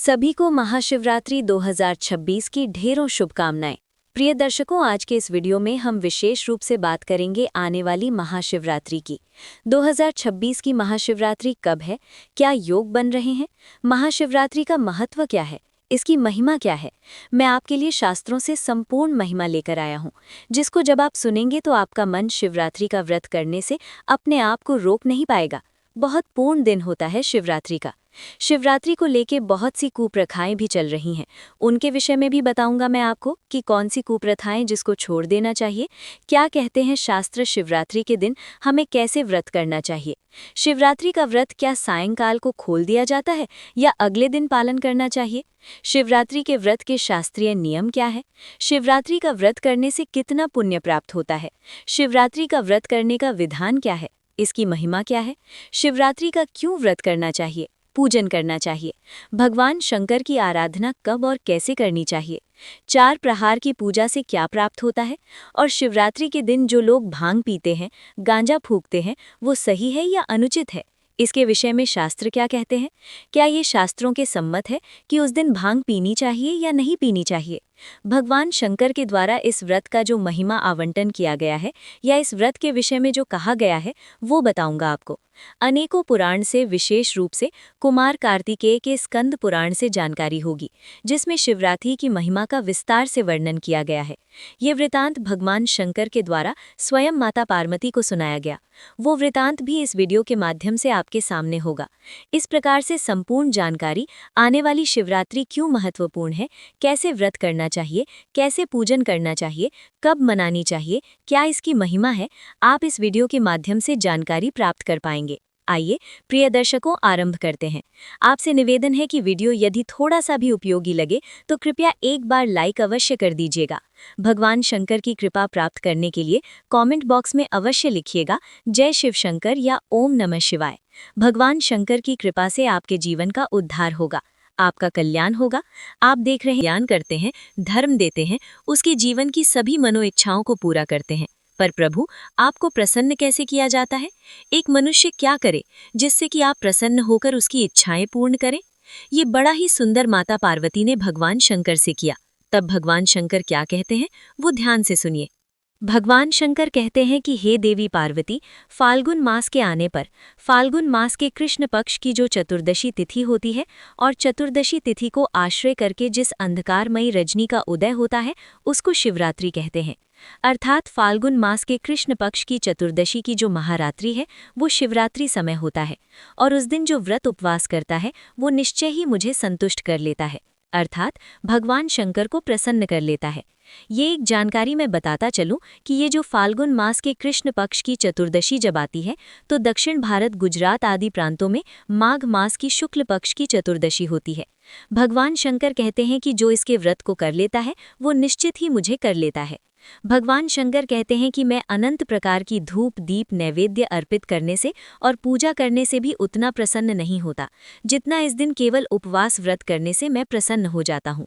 सभी को महाशिवरात्रि 2026 की ढेरों शुभकामनाएं। प्रिय दर्शकों, आज के इस वीडियो में हम विशेष रूप से बात करेंगे आने वाली महाशिवरात्रि की। 2026 की महाशिवरात्रि कब है, क्या योग बन रहे हैं, महाशिवरात्रि का महत्व क्या है, इसकी महिमा क्या है। मैं आपके लिए शास्त्रों से संपूर्ण महिमा लेकर आया हूँ, जिसको जब आप सुनेंगे तो आपका मन शिवरात्रि का व्रत करने से अपने आप को रोक नहीं पाएगा। बहुत पूर्ण दिन होता है शिवरात्रि का। शिवरात्रि को लेके बहुत सी कुप्रथाएं भी चल रही हैं। उनके विषय में भी बताऊंगा मैं आपको कि कौन सी कुप्रथाएं जिसको छोड़ देना चाहिए, क्या कहते हैं शास्त्र शिवरात्रि के दिन हमें कैसे व्रत करना चाहिए। शिवरात्रि का व्रत क्या सायंकाल को खोल दिया जाता है या अगले दिन पालन करना चाहिए। शिवरात्रि के व्रत के शास्त्रीय नियम क्या है। शिवरात्रि का व्रत करने से कितना पुण्य प्राप्त होता है। शिवरात्रि का व्रत करने का विधान क्या है, इसकी महिमा क्या है। शिवरात्रि का क्यों व्रत करना चाहिए, पूजन करना चाहिए। भगवान शंकर की आराधना कब और कैसे करनी चाहिए। 4 प्रहार की पूजा से क्या प्राप्त होता है। और शिवरात्रि के दिन जो लोग भांग पीते हैं, गांजा फूंकते हैं, वो सही है या अनुचित है। इसके विषय में शास्त्र क्या कहते हैं। क्या ये शास्त्रों के सम्मत है कि उस दिन भांग पीनी चाहिए या नहीं पीनी चाहिए। भगवान शंकर के द्वारा इस व्रत का जो महिमा आवंटन किया गया है या इस व्रत के विषय में जो कहा गया है वो बताऊंगा आपको। अनेकों पुराण से, विशेष रूप से कुमार कार्तिकेय के स्कंद पुराण से जानकारी होगी, जिसमें शिवरात्रि की महिमा का विस्तार से वर्णन किया गया है। ये वृतांत भगवान शंकर के द्वारा स्वयं माता पार्वती को सुनाया गया। वो वृतांत भी इस वीडियो के माध्यम से आपके सामने होगा। इस प्रकार से संपूर्ण जानकारी आने वाली शिवरात्रि क्यों महत्वपूर्ण है, कैसे व्रत करना चाहिए, कैसे पूजन करना चाहिए, कब मनानी चाहिए, क्या इसकी महिमा है, आप इस वीडियो के माध्यम से जानकारी प्राप्त कर पाएंगे। आइए प्रिय दर्शकों, आरंभ करते हैं। आपसे निवेदन है कि वीडियो यदि थोड़ा सा भी उपयोगी लगे तो कृपया एक बार लाइक अवश्य कर दीजिएगा। भगवान शंकर की कृपा प्राप्त करने के लिए कमेंट बॉक्स में अवश्य लिखिएगा जय शिव शंकर या ओम नमः शिवाय। भगवान शंकर की कृपा से आपके जीवन का उद्धार होगा, आपका कल्याण होगा। आप देख रहे हैं, ज्ञान करते हैं, धर्म देते हैं, उसके जीवन की सभी मनोइच्छाओं को पूरा करते हैं। पर प्रभु, आपको प्रसन्न कैसे किया जाता है। एक मनुष्य क्या करे जिससे कि आप प्रसन्न होकर उसकी इच्छाएं पूर्ण करें। ये बड़ा ही सुंदर माता पार्वती ने भगवान शंकर से किया। तब भगवान शंकर क्या कहते हैं वो ध्यान से सुनिए। भगवान शंकर कहते हैं कि हे देवी पार्वती, फाल्गुन मास के आने पर, फाल्गुन मास के कृष्ण पक्ष की जो चतुर्दशी तिथि होती है और चतुर्दशी तिथि को आश्रय करके जिस अंधकारमयी रजनी का उदय होता है उसको शिवरात्रि कहते हैं। अर्थात फाल्गुन मास के कृष्ण पक्ष की चतुर्दशी की जो महारात्रि है वो शिवरात्रि समय होता है। और उस दिन जो व्रत उपवास करता है वो निश्चय ही मुझे संतुष्ट कर लेता है, अर्थात भगवान शंकर को प्रसन्न कर लेता है। ये एक जानकारी मैं बताता चलूं कि ये जो फाल्गुन मास के कृष्ण पक्ष की चतुर्दशी जब आती है तो दक्षिण भारत, गुजरात आदि प्रांतों में माघ मास की शुक्ल पक्ष की चतुर्दशी होती है। भगवान शंकर कहते हैं कि जो इसके व्रत को कर लेता है वो निश्चित ही मुझे कर लेता है। भगवान शंकर कहते हैं कि मैं अनंत प्रकार की धूप दीप नैवेद्य अर्पित करने से और पूजा करने से भी उतना प्रसन्न नहीं होता जितना इस दिन केवल उपवास व्रत करने से मैं प्रसन्न हो जाता हूँ।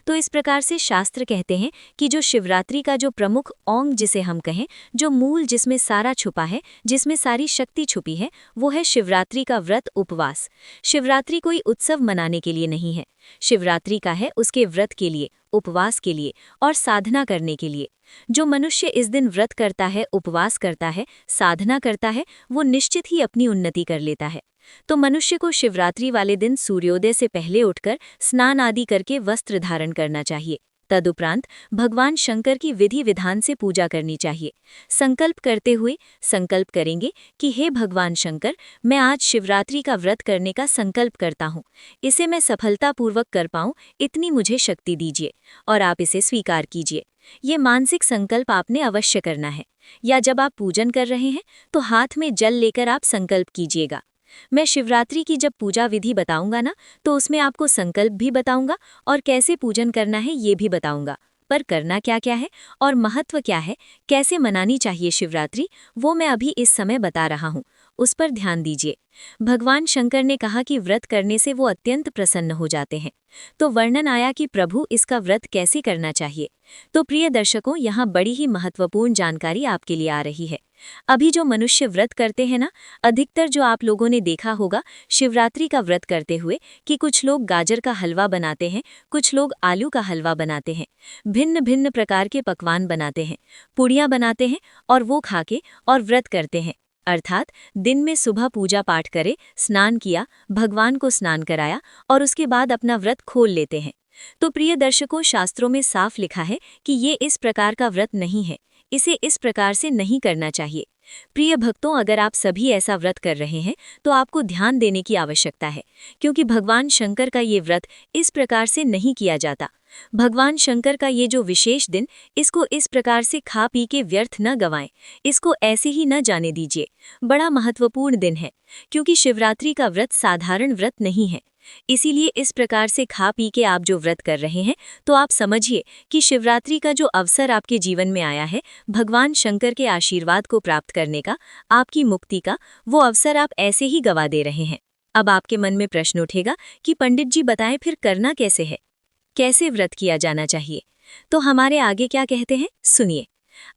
तो इस प्रकार से शास्त्र कहते हैं कि जो शिवरात्रि का जो प्रमुख औंग जिसे हम कहें, जो मूल जिसमें सारा छुपा है, जिसमें सारी शक्ति छुपी है, वो है शिवरात्रि का व्रत उपवास। शिवरात्रि कोई उत्सव मनाने के लिए नहीं है, शिवरात्रि का है उसके व्रत के लिए, उपवास के लिए और साधना करने के लिए। जो मनुष्य इस दिन व्रत करता है, उपवास करता है, साधना करता है, वो निश्चित ही अपनी उन्नति कर लेता है। तो मनुष्य को शिवरात्रि वाले दिन सूर्योदय से पहले उठकर स्नान आदि करके वस्त्र धारण करना चाहिए। तदुपरांत भगवान शंकर की विधि विधान से पूजा करनी चाहिए। संकल्प करते हुए संकल्प करेंगे कि हे भगवान शंकर, मैं आज शिवरात्रि का व्रत करने का संकल्प करता हूँ। इसे मैं सफलतापूर्वक कर पाऊँ, इतनी मुझे शक्ति दीजिए और आप इसे स्वीकार कीजिए। ये मानसिक संकल्प आपने अवश्य करना है। या जब आप पूजन कर रहे हैं तो हाथ में जल लेकर आप संकल्प कीजिएगा। मैं शिवरात्रि की जब पूजा विधि बताऊंगा ना तो उसमें आपको संकल्प भी बताऊंगा और कैसे पूजन करना है ये भी बताऊंगा। पर करना क्या क्या है और महत्व क्या है, कैसे मनानी चाहिए शिवरात्रि, वो मैं अभी इस समय बता रहा हूँ। उस पर ध्यान दीजिए। भगवान शंकर ने कहा कि व्रत करने से वो अत्यंत प्रसन्न हो जाते हैं। तो वर्णन आया कि प्रभु इसका व्रत कैसे करना चाहिए। तो प्रिय दर्शकों, यहाँ बड़ी ही महत्वपूर्ण जानकारी आपके लिए आ रही है। अभी जो मनुष्य व्रत करते हैं ना, अधिकतर जो आप लोगों ने देखा होगा शिवरात्रि का व्रत करते हुए कि कुछ लोग गाजर का हलवा बनाते हैं, कुछ लोग आलू का हलवा बनाते हैं, भिन्न भिन्न प्रकार के पकवान बनाते हैं, पूड़ियाँ बनाते हैं और वो खाके और व्रत करते हैं। अर्थात दिन में सुबह पूजा पाठ करे, स्नान किया, भगवान को स्नान कराया और उसके बाद अपना व्रत खोल लेते हैं। तो प्रिय दर्शकों, शास्त्रों में साफ लिखा है कि ये इस प्रकार का व्रत नहीं है, इसे इस प्रकार से नहीं करना चाहिए। प्रिय भक्तों, अगर आप सभी ऐसा व्रत कर रहे हैं तो आपको ध्यान देने की आवश्यकता है, क्योंकि भगवान शंकर का ये व्रत इस प्रकार से नहीं किया जाता। भगवान शंकर का ये जो विशेष दिन, इसको इस प्रकार से खा पी के व्यर्थ न गवाएं, इसको ऐसे ही न जाने दीजिए। बड़ा महत्वपूर्ण दिन है, क्योंकि शिवरात्रि का व्रत साधारण व्रत नहीं है। इसीलिए इस प्रकार से खा पी के आप जो व्रत कर रहे हैं, तो आप समझिए कि शिवरात्रि का जो अवसर आपके जीवन में आया है, भगवान शंकर के आशीर्वाद को प्राप्त करने का, आपकी मुक्ति का, वो अवसर आप ऐसे ही गवा दे रहे हैं। अब आपके मन में प्रश्न उठेगा कि पंडित जी बताएं फिर करना कैसे है, कैसे व्रत किया जाना चाहिए। तो हमारे आगे क्या कहते हैं, सुनिए।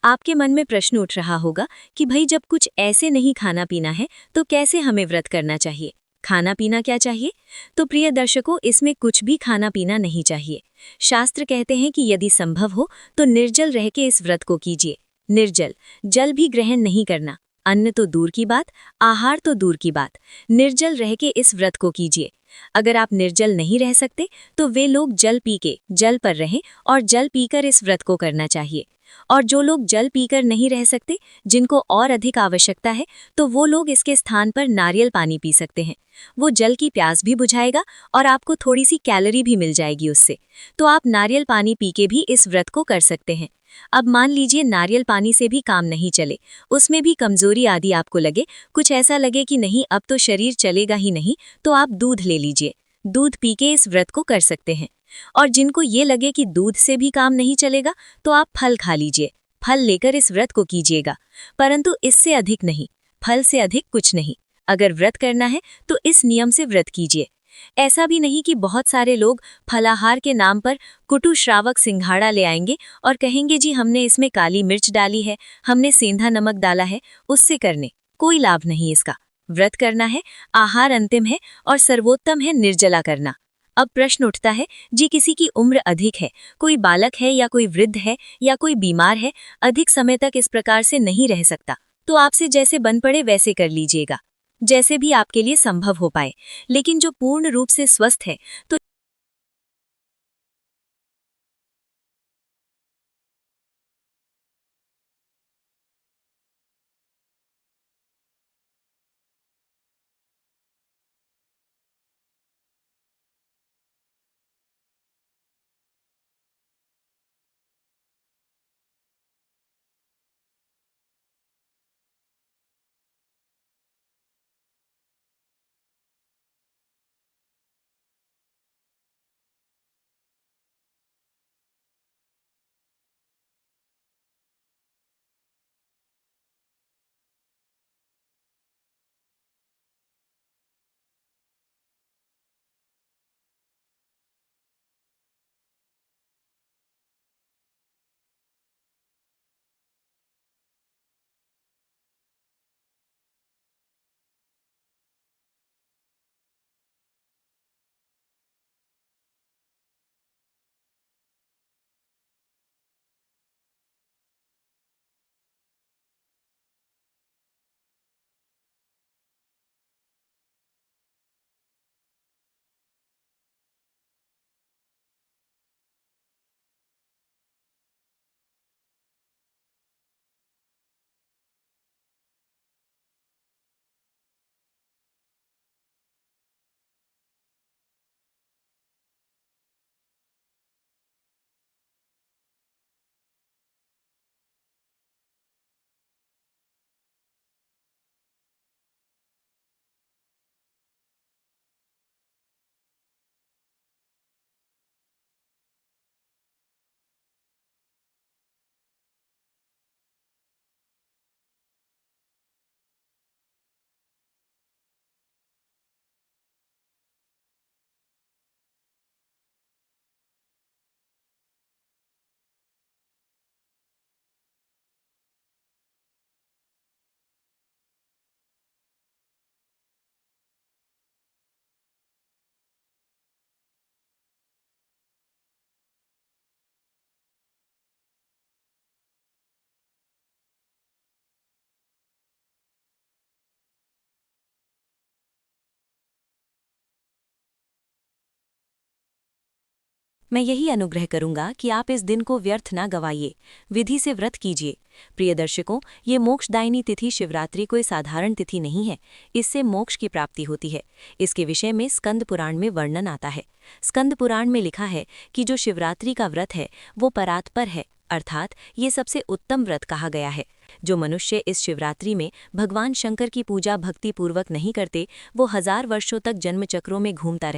आपके मन में प्रश्न उठ रहा होगा कि भाई जब कुछ ऐसे नहीं खाना पीना है तो कैसे हमें व्रत करना चाहिए, खाना पीना क्या चाहिए। तो प्रिय दर्शकों, इसमें कुछ भी खाना पीना नहीं चाहिए। शास्त्र कहते हैं कि यदि संभव हो तो निर्जल रह के इस व्रत को कीजिए। निर्जल, जल भी ग्रहण नहीं करना, अन्न तो दूर की बात, आहार तो दूर की बात, निर्जल रह के इस व्रत को कीजिए। अगर आप निर्जल नहीं रह सकते तो वे लोग जल पी के जल पर रहें और जल पीकर इस व्रत को करना चाहिए। और जो लोग जल पीकर नहीं रह सकते, जिनको और अधिक आवश्यकता है, तो वो लोग इसके स्थान पर नारियल पानी पी सकते हैं। वो जल की प्यास भी बुझाएगा और आपको थोड़ी सी कैलोरी भी मिल जाएगी उससे। तो आप नारियल पानी पी के भी इस व्रत को कर सकते हैं। अब मान लीजिए नारियल पानी से भी काम नहीं चले, उसमें भी कमजोरी आदि आपको लगे, कुछ ऐसा लगे कि नहीं अब तो शरीर चलेगा ही नहीं, तो आप दूध ले लीजिए। दूध पी के इस व्रत को कर सकते हैं। और जिनको ये लगे कि दूध से भी काम नहीं चलेगा, तो आप फल खा लीजिए। फल लेकर इस व्रत को कीजिएगा, परंतु इससे अधिक नहीं, फल से अधिक कुछ नहीं। अगर व्रत करना है तो इस नियम से व्रत कीजिए। ऐसा भी नहीं कि बहुत सारे लोग फलाहार के नाम पर कुटु श्रावक सिंघाड़ा ले आएंगे और कहेंगे जी हमने इसमें काली मिर्च डाली है, हमने सेंधा नमक डाला है, उससे करने कोई लाभ नहीं इसका। व्रत करना है, आहार अंतिम है और सर्वोत्तम है निर्जला करना। अब प्रश्न उठता है, जी किसी की उम्र अधिक है, कोई बालक है या कोई वृद्ध है या कोई बीमार है, अधिक समय तक इस प्रकार से नहीं रह सकता, तो आपसे जैसे बन पड़े वैसे कर लीजिएगा, जैसे भी आपके लिए संभव हो पाए। लेकिन जो पूर्ण रूप से स्वस्थ है तो मैं यही अनुग्रह करूंगा कि आप इस दिन को व्यर्थ ना गवाइए, विधि से व्रत कीजिए। प्रिय दर्शकों, ये मोक्षदायिनी तिथि शिवरात्रि कोई साधारण तिथि नहीं है, इससे मोक्ष की प्राप्ति होती है। इसके विषय में स्कंद पुराण में वर्णन आता है। स्कंद पुराण में लिखा है कि जो शिवरात्रि का व्रत है वो परात्पर है, अर्थात ये सबसे उत्तम व्रत कहा गया है। जो मनुष्य इस शिवरात्रि में भगवान शंकर की पूजा भक्तिपूर्वक नहीं करते, वो 1000 वर्षों तक जन्मचक्रों में घूमता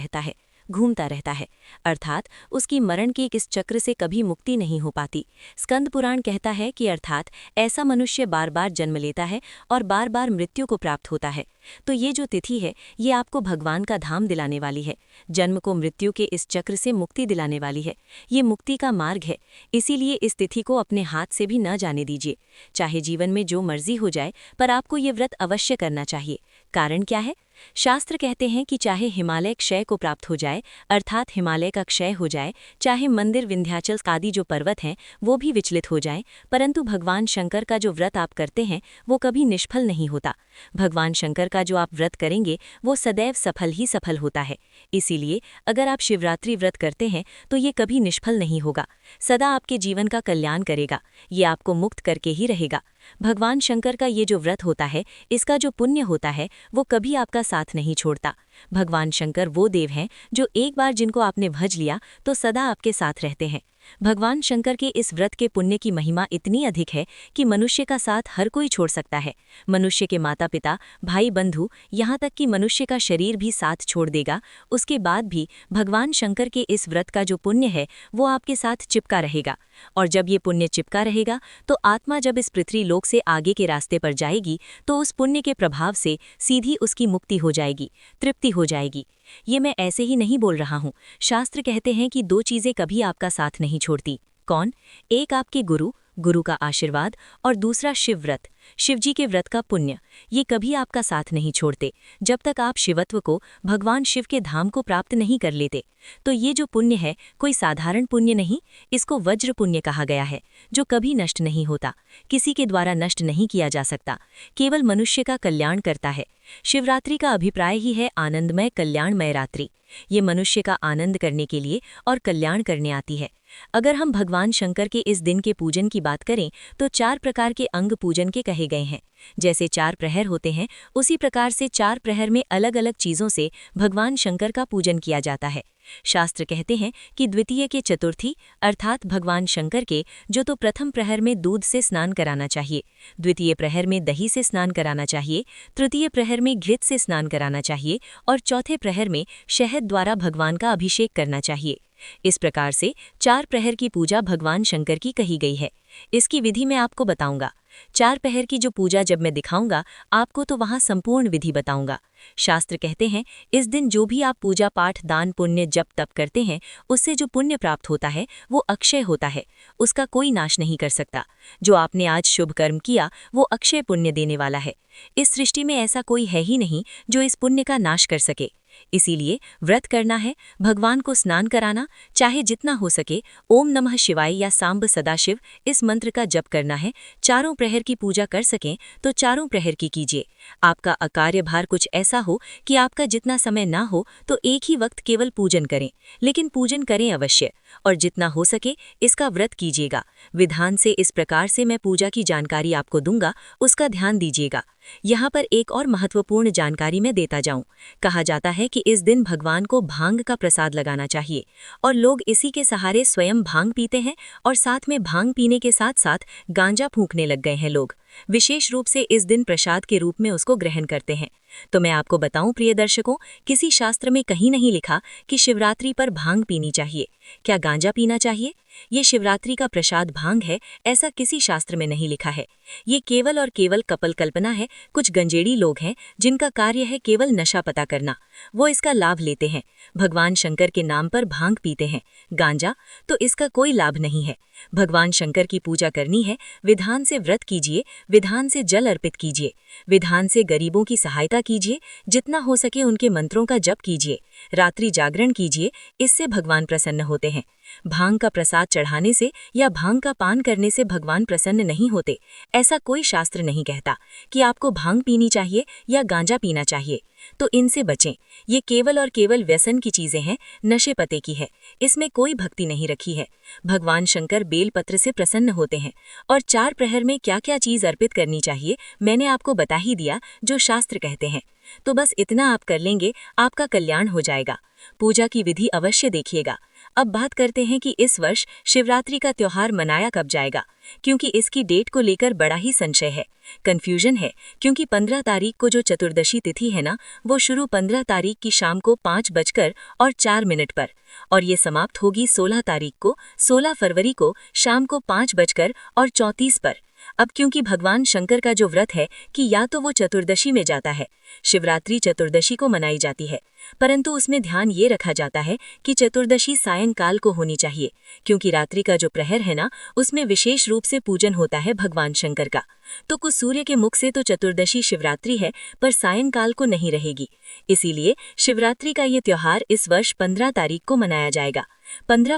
रहता है, अर्थात उसकी मरण के इस चक्र से कभी मुक्ति नहीं हो पाती। स्कंद पुराण कहता है कि अर्थात ऐसा मनुष्य बार बार जन्म लेता है और बार बार मृत्यु को प्राप्त होता है। तो ये जो तिथि है ये आपको भगवान का धाम दिलाने वाली है, जन्म को मृत्यु के इस चक्र से मुक्ति दिलाने वाली है। ये मुक्ति का मार्ग है, इसीलिए इस तिथि को अपने हाथ से भी न जाने दीजिए। चाहे जीवन में जो मर्जी हो जाए, पर आपको ये व्रत अवश्य करना चाहिए। कारण क्या है? शास्त्र कहते हैं कि चाहे हिमालय क्षय को प्राप्त हो जाए, अर्थात हिमालय का क्षय हो जाए, चाहे मंदिर विंध्याचल आदि जो पर्वत हैं वो भी विचलित हो जाएं, परंतु भगवान शंकर का जो व्रत आप करते हैं वो कभी निष्फल नहीं होता। भगवान शंकर का जो आप व्रत करेंगे वो सदैव सफल ही सफल होता है। इसीलिए अगर आप शिवरात्रि व्रत करते हैं तो ये कभी निष्फल नहीं होगा, सदा आपके जीवन का कल्याण करेगा, ये आपको मुक्त करके ही रहेगा। भगवान शंकर का ये जो व्रत होता है, इसका जो पुण्य होता है वो कभी आपका साथ नहीं छोड़ता। भगवान शंकर वो देव हैं जो एक बार जिनको आपने भज लिया तो सदा आपके साथ रहते हैं। भगवान शंकर के इस व्रत के पुण्य की महिमा इतनी अधिक है कि मनुष्य का साथ हर कोई छोड़ सकता है। मनुष्य के माता पिता, भाई बंधु, यहाँ तक कि मनुष्य का शरीर भी साथ छोड़ देगा, उसके बाद भी भगवान शंकर के इस व्रत का जो पुण्य है वो आपके साथ चिपका रहेगा। और जब ये पुण्य चिपका रहेगा तो आत्मा जब इस पृथ्वी लोक से आगे के रास्ते पर जाएगी तो उस पुण्य के प्रभाव से सीधी उसकी मुक्ति हो जाएगी, तृप्ति हो जाएगी। ये मैं ऐसे ही नहीं बोल रहा हूँ। शास्त्र कहते हैं कि दो चीजें कभी आपका साथ नहीं छोड़ती। कौन? एक आपके गुरु का आशीर्वाद, और दूसरा शिव व्रत, शिवजी के व्रत का पुण्य। ये कभी आपका साथ नहीं छोड़ते जब तक आप शिवत्व को, भगवान शिव के धाम को प्राप्त नहीं कर लेते। तो ये जो पुण्य है कोई साधारण पुण्य नहीं, इसको वज्र पुण्य कहा गया है, जो कभी नष्ट नहीं होता, किसी के द्वारा नष्ट नहीं किया जा सकता, केवल मनुष्य का कल्याण करता है। शिवरात्रि का अभिप्राय ही है आनंदमय कल्याणमय रात्रि। ये मनुष्य का आनंद करने के लिए और कल्याण करने आती है। अगर हम भगवान शंकर के इस दिन के पूजन की बात करें तो 4 प्रकार के अंग पूजन के कहे गए हैं। जैसे 4 प्रहर होते हैं, उसी प्रकार से 4 प्रहर में अलग अलग चीज़ों से भगवान शंकर का पूजन किया जाता है। शास्त्र कहते हैं कि द्वितीय के चतुर्थी अर्थात भगवान शंकर के जो तो प्रथम प्रहर में दूध से स्नान कराना चाहिए, द्वितीय प्रहर में दही से स्नान कराना चाहिए, तृतीय प्रहर में घृत से स्नान कराना चाहिए और चौथे प्रहर में शहद द्वारा भगवान का अभिषेक करना चाहिए। इस प्रकार से 4 प्रहर की पूजा भगवान शंकर की कही गई है। इसकी विधि मैं आपको बताऊंगा। 4 प्रहर की जो पूजा जब मैं दिखाऊंगा आपको तो वहां संपूर्ण विधि बताऊंगा। शास्त्र कहते हैं इस दिन जो भी आप पूजा पाठ दान पुण्य जप तप करते हैं उससे जो पुण्य प्राप्त होता है वो अक्षय होता है, उसका कोई नाश नहीं कर सकता। जो आपने आज शुभ कर्म किया वो अक्षय पुण्य देने वाला है। इस सृष्टि में ऐसा कोई है ही नहीं जो इस पुण्य का नाश कर सके। इसीलिए व्रत करना है, भगवान को स्नान कराना, चाहे जितना हो सके ओम नमः शिवाय या सांब सदाशिव इस मंत्र का जप करना है। 4 प्रहर की पूजा कर सकें तो 4 प्रहर की कीजिए। आपका अकार्य भार कुछ ऐसा हो कि आपका जितना समय ना हो तो एक ही वक्त केवल पूजन करें, लेकिन पूजन करें अवश्य, और जितना हो सके इसका व्रत कीजिएगा। विधान से इस प्रकार से मैं पूजा की जानकारी आपको दूंगा, उसका ध्यान दीजिएगा। यहाँ पर एक और महत्वपूर्ण जानकारी मैं देता जाऊं। कहा जाता है कि इस दिन भगवान को भांग का प्रसाद लगाना चाहिए, और लोग इसी के सहारे स्वयं भांग पीते हैं और साथ में भांग पीने के साथ साथ गांजा फूंकने लग गए हैं लोग। विशेष रूप से इस दिन प्रसाद के रूप में उसको ग्रहण करते हैं। तो मैं आपको बताऊं प्रिय दर्शकों, किसी शास्त्र में कहीं नहीं लिखा कि शिवरात्रि पर भांग पीनी चाहिए। क्या गांजा पीना चाहिए? ये शिवरात्रि का प्रसाद भांग है, ऐसा किसी शास्त्र में नहीं लिखा है। ये केवल और केवल कपल कल्पना है। कुछ गंजेड़ी लोग हैं जिनका कार्य है केवल नशा पता करना, वो इसका लाभ लेते हैं। भगवान शंकर के नाम पर भांग पीते हैं, गांजा, तो इसका कोई लाभ नहीं है। भगवान शंकर की पूजा करनी है, विधान से व्रत कीजिए, विधान से जल अर्पित कीजिए, विधान से गरीबों की सहायता कीजिए, जितना हो सके उनके मंत्रों का जप कीजिए, रात्रि जागरण कीजिए, इससे भगवान प्रसन्न होते हैं। भांग का प्रसाद चढ़ाने से या भांग का पान करने से भगवान प्रसन्न नहीं होते। ऐसा कोई शास्त्र नहीं कहता कि आपको भांग पीनी चाहिए या गांजा पीना चाहिए। तो इनसे बचें। ये केवल और केवल व्यसन की चीजें हैं, नशे पते की है। इसमें कोई भक्ति नहीं रखी है। भगवान शंकर बेलपत्र से प्रसन्न होते हैं। और 4 प्रहर में क्या क्या चीज अर्पित करनी चाहिए मैंने आपको बता ही दिया, जो शास्त्र कहते हैं। तो बस इतना आप कर लेंगे, आपका कल्याण हो जाएगा। पूजा की विधि अवश्य देखिएगा। अब बात करते हैं कि इस वर्ष शिवरात्रि का त्योहार मनाया कब जाएगा, क्योंकि इसकी डेट को लेकर बड़ा ही संशय है, कंफ्यूजन है। क्योंकि 15 तारीख को जो चतुर्दशी तिथि है ना, वो शुरू 15 तारीख की शाम को 5:04 पर, और ये समाप्त होगी 16 तारीख को, 16 फरवरी को शाम को 5:34 पर। अब क्योंकि भगवान शंकर का जो व्रत है कि या तो वो चतुर्दशी में जाता है, शिवरात्रि चतुर्दशी को मनाई जाती है, परंतु उसमें ध्यान ये रखा जाता है कि चतुर्दशी सायंकाल को होनी चाहिए, क्योंकि रात्रि का जो प्रहर है ना, उसमें विशेष रूप से पूजन होता है भगवान शंकर का। तो कुछ सूर्य के मुख से तो चतुर्दशी शिवरात्रि है, पर सायंकाल को नहीं रहेगी। इसीलिए शिवरात्रि का ये त्योहार इस वर्ष 15 तारीख को मनाया जाएगा। 15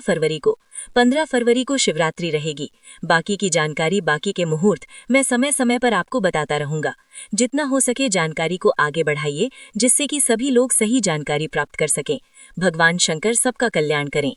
फरवरी को शिवरात्रि रहेगी। बाकी की जानकारी, बाकी के मुहूर्त मैं समय समय पर आपको बताता रहूंगा। जितना हो सके जानकारी को आगे बढ़ाइए, जिससे कि सभी लोग सही जानकारी प्राप्त कर सकें। भगवान शंकर सबका कल्याण करें।